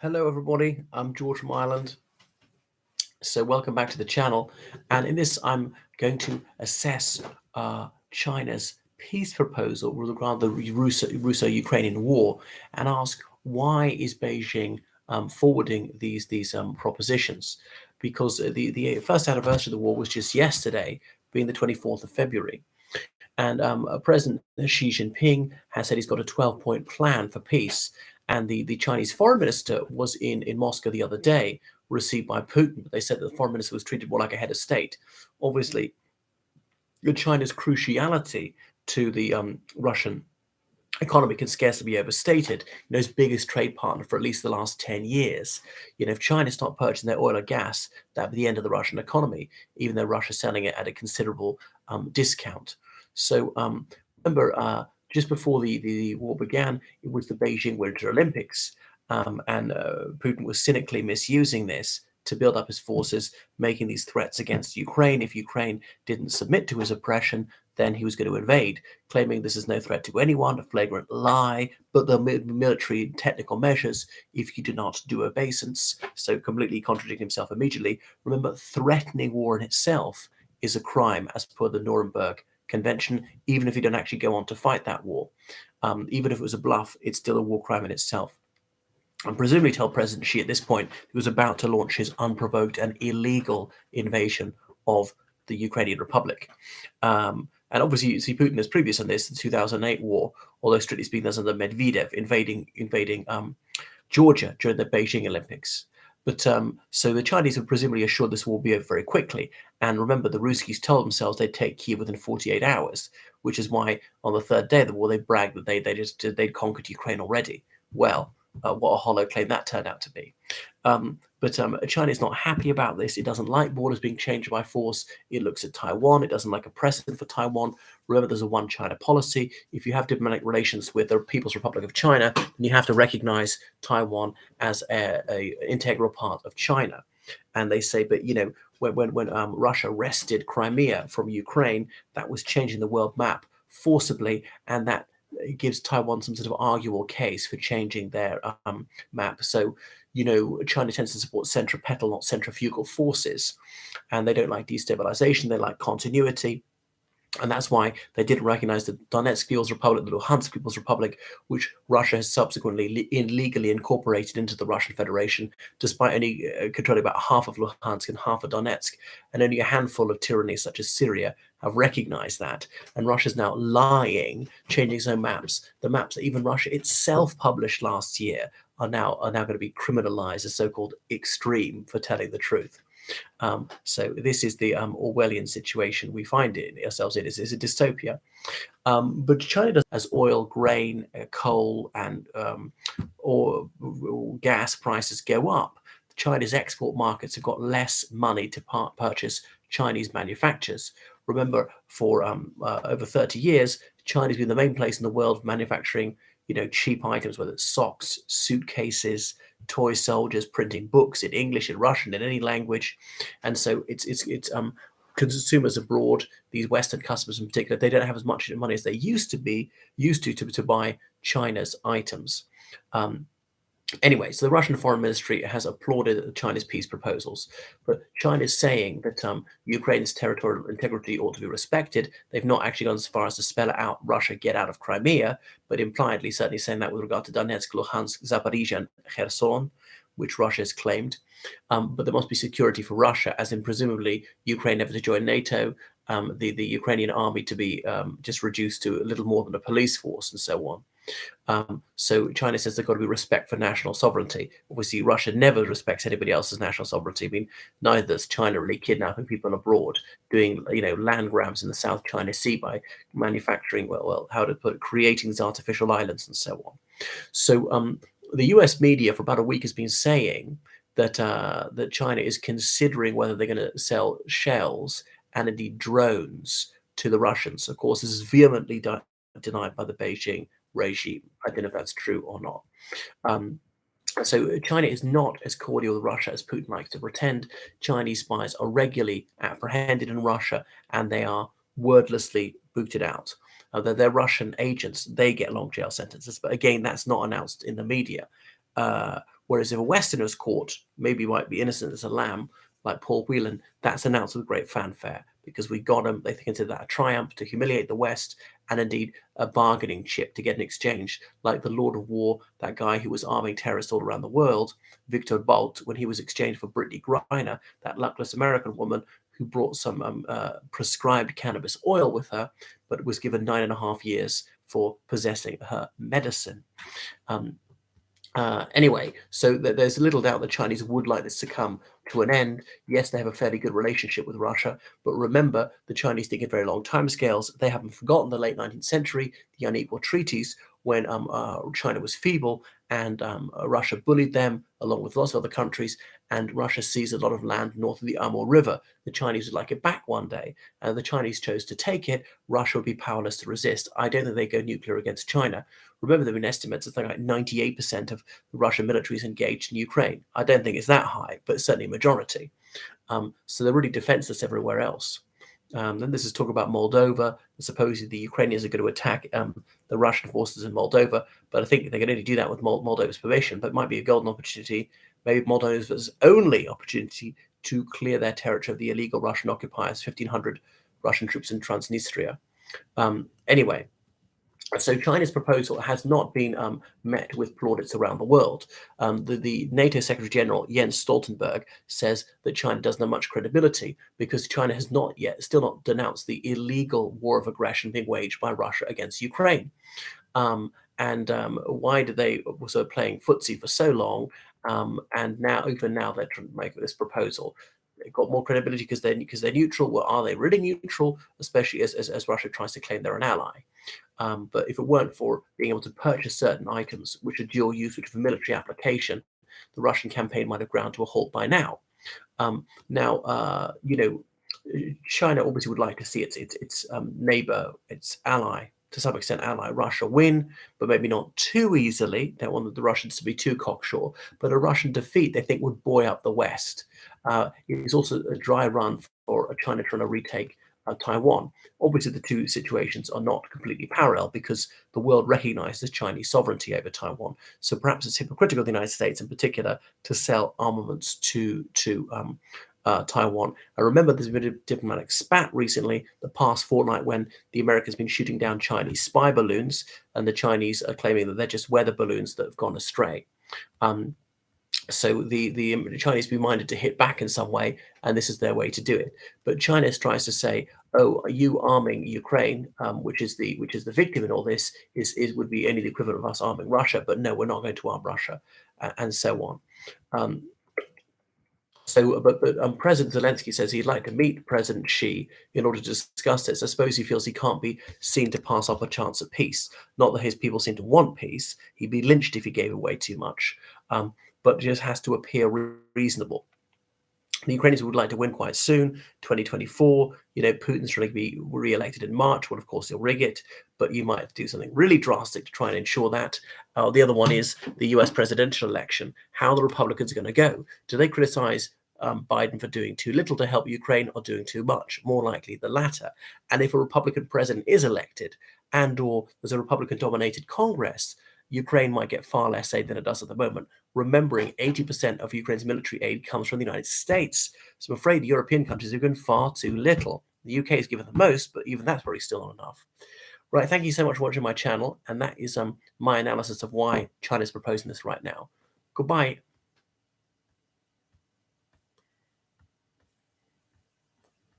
Hello, everybody. I'm George from Ireland. So, welcome back to the channel. And in this, I'm going to assess China's peace proposal with regard to the Russo-Ukrainian war and ask why is Beijing forwarding these propositions? Because the first anniversary of the war was just yesterday, being the 24th of February. And President Xi Jinping has said he's got a 12-point plan for peace. And the Chinese foreign minister was in Moscow the other day, received by Putin. They said that the foreign minister was treated more like a head of state. Obviously, China's cruciality to the Russian economy can scarcely be overstated. Its biggest trade partner for at least the last 10 years. If China stopped purchasing their oil or gas, that would be the end of the Russian economy, even though Russia's selling it at a considerable discount. So remember, just before the war began, it was the Beijing Winter Olympics, and Putin was cynically misusing this to build up his forces, making these threats against Ukraine. If Ukraine didn't submit to his oppression, then he was going to invade, claiming this is no threat to anyone, a flagrant lie, but the military and technical measures if you do not do obeisance. So completely contradicting himself immediately. Remember, threatening war in itself is a crime as per the Nuremberg Convention, even if you don't actually go on to fight that war. Even if it was a bluff, it's still a war crime in itself. And presumably tell President Xi at this point he was about to launch his unprovoked and illegal invasion of the Ukrainian Republic. And obviously, you see Putin as previous on this, the 2008 war, although strictly speaking, that's under Medvedev invading Georgia during the Beijing Olympics. But so the Chinese have presumably assured this will be over very quickly. And remember, the Ruskies told themselves they'd take Kiev within 48 hours, which is why on the third day of the war they bragged that they'd conquered Ukraine already. Well, what a hollow claim that turned out to be. But China is not happy about this. It doesn't like borders being changed by force. It looks at Taiwan. It doesn't like a precedent for Taiwan. Remember, there's a one China policy. If you have diplomatic relations with the People's Republic of China, then you have to recognize Taiwan as a integral part of China. And they say, but when Russia wrested Crimea from Ukraine, that was changing the world map forcibly, and that gives Taiwan some sort of arguable case for changing their map. So, China tends to support centripetal, not centrifugal forces, and they don't like destabilization. They like continuity. And that's why they didn't recognize the Donetsk People's Republic, the Luhansk People's Republic, which Russia has subsequently illegally incorporated into the Russian Federation, despite only controlling about half of Luhansk and half of Donetsk. And only a handful of tyrannies, such as Syria, have recognized that. And Russia's now lying, changing its own maps. The maps that even Russia itself published last year are now going to be criminalized as so-called extreme for telling the truth. So this is the Orwellian situation we find ourselves in. It's a dystopia. But China does, as oil, grain, coal, and or gas prices go up, China's export markets have got less money to purchase Chinese manufacturers. Remember, for over 30 years, China's been the main place in the world for manufacturing, cheap items, whether it's socks, suitcases, toy soldiers, printing books in English, in Russian, in any language. And so it's consumers abroad, these Western customers in particular, they don't have as much money as they used to buy China's items. Anyway, so the Russian Foreign Ministry has applauded China's peace proposals, but China is saying that Ukraine's territorial integrity ought to be respected. They've not actually gone as far as to spell it out, Russia, get out of Crimea, but impliedly certainly saying that with regard to Donetsk, Luhansk, Zaporizhia, and Kherson, which Russia has claimed. But there must be security for Russia, as in presumably Ukraine never to join NATO, the Ukrainian army to be just reduced to a little more than a police force, and so on. So China says there's got to be respect for national sovereignty. Obviously, Russia never respects anybody else's national sovereignty. I mean, neither does China really, kidnapping people abroad, doing land grabs in the South China Sea by manufacturing, how to put it, creating these artificial islands and so on. So the U.S. media for about a week has been saying that that China is considering whether they're going to sell shells and indeed drones to the Russians. Of course, this is vehemently denied by the Beijing regime. I don't know if that's true or not. So China is not as cordial with Russia as Putin likes to pretend. Chinese spies are regularly apprehended in Russia, and they are wordlessly booted out. They're Russian agents. They get long jail sentences. But again, that's not announced in the media. Whereas if a Westerner is caught, maybe might be innocent as a lamb, like Paul Whelan, that's announced with great fanfare because we got him. They consider that a triumph to humiliate the West and indeed a bargaining chip to get an exchange, like the Lord of War, that guy who was arming terrorists all around the world, Victor Bolt, when he was exchanged for Brittany Griner, that luckless American woman who brought some prescribed cannabis oil with her, but was given 9.5 years for possessing her medicine. Anyway, so there's little doubt the Chinese would like this to come to an end. Yes, they have a fairly good relationship with Russia, but remember, the Chinese think in very long timescales. They haven't forgotten the late 19th century, the unequal treaties, when China was feeble and Russia bullied them along with lots of other countries, and Russia seized a lot of land north of the Amur River. The Chinese would like it back one day, and the Chinese chose to take it. Russia would be powerless to resist. I don't think they go nuclear against China. Remember, there have been estimates of something like 98% of the Russian military is engaged in Ukraine. I don't think it's that high, but certainly a majority. So they're really defenseless everywhere else. Then this is talk about Moldova. Supposedly the Ukrainians are going to attack the Russian forces in Moldova, but I think they can only do that with Moldova's permission. But it might be a golden opportunity, maybe Moldova's only opportunity to clear their territory of the illegal Russian occupiers, 1,500 Russian troops in Transnistria. Anyway, so China's proposal has not been met with plaudits around the world. The NATO Secretary General Jens Stoltenberg says that China doesn't have much credibility because China has still not denounced the illegal war of aggression being waged by Russia against Ukraine. Why did they were playing footsie for so long? And even now they're trying to make this proposal. They've got more credibility because they're neutral. Well, are they really neutral? Especially as Russia tries to claim they're an ally. But if it weren't for being able to purchase certain items which are dual use, which have a military application, the Russian campaign might have ground to a halt by now. China obviously would like to see its neighbor, its ally, to some extent ally Russia win, but maybe not too easily. Don't want the Russians to be too cocksure. But a Russian defeat, they think, would buoy up the West. It's also a dry run for China trying to retake Taiwan. Obviously, the two situations are not completely parallel because the world recognizes Chinese sovereignty over Taiwan. So perhaps it's hypocritical of the United States in particular to sell armaments to Taiwan. I remember there's been a diplomatic spat recently, the past fortnight, when the Americans have been shooting down Chinese spy balloons, and the Chinese are claiming that they're just weather balloons that have gone astray. So the Chinese be minded to hit back in some way, and this is their way to do it. But China tries to say, "Oh, are you arming Ukraine, which is the victim in all this, would be only the equivalent of us arming Russia? But no, we're not going to arm Russia," and so on. But President Zelensky says he'd like to meet President Xi in order to discuss this. I suppose he feels he can't be seen to pass up a chance at peace. Not that his people seem to want peace. He'd be lynched if he gave away too much. But just has to appear reasonable. The Ukrainians would like to win quite soon, 2024. Putin's trying to be re-elected in March. Well, of course, he'll rig it, but you might have to do something really drastic to try and ensure that. The other one is the US presidential election. How the Republicans are going to go. Do they criticize Biden for doing too little to help Ukraine or doing too much? More likely the latter. And if a Republican president is elected and/or there's a Republican-dominated Congress, Ukraine might get far less aid than it does at the moment. Remembering 80% of Ukraine's military aid comes from the United States. So I'm afraid the European countries have given far too little. The UK has given the most, but even that's probably still not enough. Right, thank you so much for watching my channel, and that is my analysis of why China's proposing this right now. Goodbye.